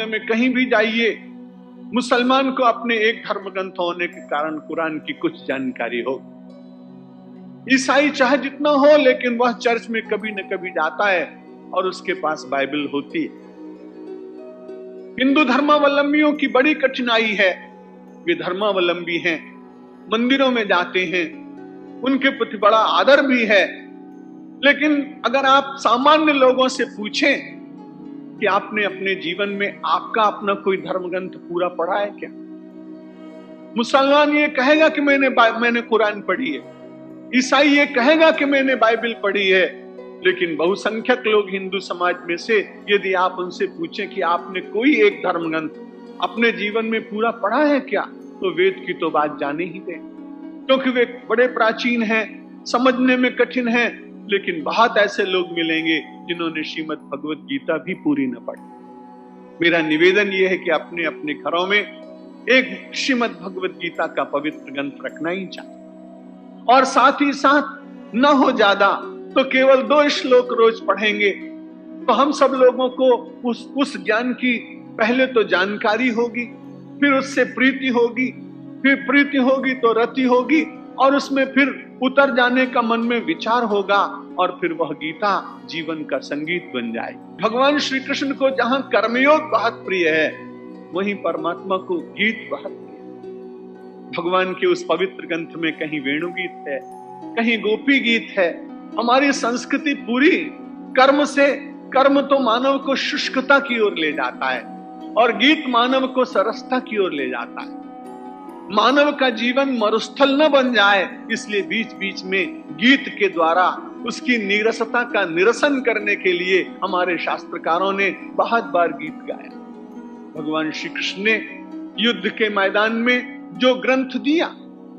दुनिया में कहीं भी जाइए, मुसलमान को अपने एक धर्म ग्रंथ होने के कारण कुरान की कुछ जानकारी हो। ईसाई चाहे जितना हो, लेकिन वह चर्च में कभी न कभी जाता है और उसके पास बाइबल होती है। हिंदू धर्मावलंबियों की बड़ी कठिनाई है, वे धर्मावलंबी हैं, मंदिरों में जाते हैं, उनके प्रति बड़ा आदर भी है, लेकिन अगर आप सामान्य लोगों से पूछें कि आपने अपने जीवन में आपका अपना कोई धर्म ग्रंथ पूरा पढ़ा है क्या? मुसलमान ये कहेगा कि मैंने कुरान पढ़ी है, ईसाई ये कहेगा कि मैंने बाइबल पढ़ी है, लेकिन बहुसंख्यक लोग हिंदू समाज में से यदि आप उनसे पूछें कि आपने कोई एक धर्म ग्रंथ अपने जीवन में पूरा पढ़ा है क्या, तो वेद की तो बात जाने ही दें, क्योंकि वे बड़े प्राचीन हैं, समझने में कठिन हैं। लेकिन बहुत ऐसे लोग मिलेंगे जिन्होंने श्रीमद् भगवत गीता भी पूरी न पढ़ी। मेरा निवेदन यह है कि अपने अपने घरों में एक श्रीमद् भगवत गीता का पवित्र ग्रंथ रखना ही चाहिए, और साथ ही साथ न हो ज्यादा तो केवल 2 श्लोक रोज पढ़ेंगे तो हम सब लोगों को उस ज्ञान की पहले तो जानकारी होगी, फिर उससे प्रीति होगी, फिर प्रीति होगी तो रति होगी, और उसमें फिर उतर जाने का मन में विचार होगा, और फिर वह गीता जीवन का संगीत बन जाएगी। भगवान श्री कृष्ण को जहां कर्मयोग बहुत प्रिय है, वहीं परमात्मा को गीत बहुत प्रिय है। भगवान के उस पवित्र ग्रंथ में कहीं वेणु गीत है, कहीं गोपी गीत है। हमारी संस्कृति पूरी कर्म तो मानव को शुष्कता की ओर ले जाता है, और गीत मानव को सरसता की ओर ले जाता है। मानव का जीवन मरुस्थल न बन जाए, इसलिए बीच बीच में गीत के द्वारा उसकी नीरसता का निरसन करने के लिए हमारे शास्त्रकारों ने बहुत बार गीत गाया। भगवान श्री कृष्ण ने युद्ध के मैदान में जो ग्रंथ दिया,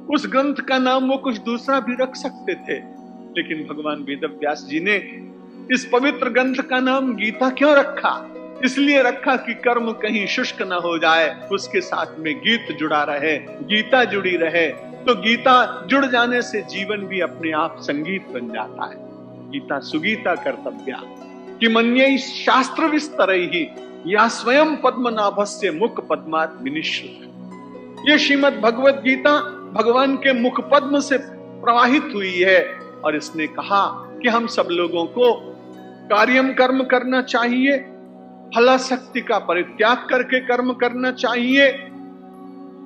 उस ग्रंथ का नाम वो कुछ दूसरा भी रख सकते थे, लेकिन भगवान वेदव्यास जी ने इस पवित्र ग्रंथ का नाम गीता क्यों रखा? इसलिए रखा कि कर्म कहीं शुष्क न हो जाए, उसके साथ में गीत जुड़ा रहे, गीता जुड़ी रहे। तो गीता जुड़ जाने से जीवन भी अपने आप संगीत बन जाता है। गीता सुगीता कर्तव्या कि मन्यै शास्त्र विस्तरैहि या स्वयं पद्मनाभस्य मुख पद्मात् विनिश्रुत। ये श्रीमद् भगवत गीता भगवान के मुख पद्म से प्रवाहित हुई है, और इसने कहा कि हम सब लोगों को कार्यम कर्म करना चाहिए, फलाशक्ति का परित्याग करके कर्म करना चाहिए,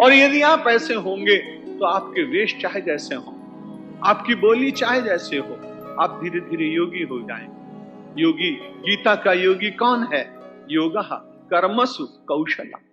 और यदि आप ऐसे होंगे तो आपके वेश चाहे जैसे हो, आपकी बोली चाहे जैसे हो, आप धीरे धीरे योगी हो जाएंगे। योगी, गीता का योगी कौन है? योगः कर्मसु कौशलम्।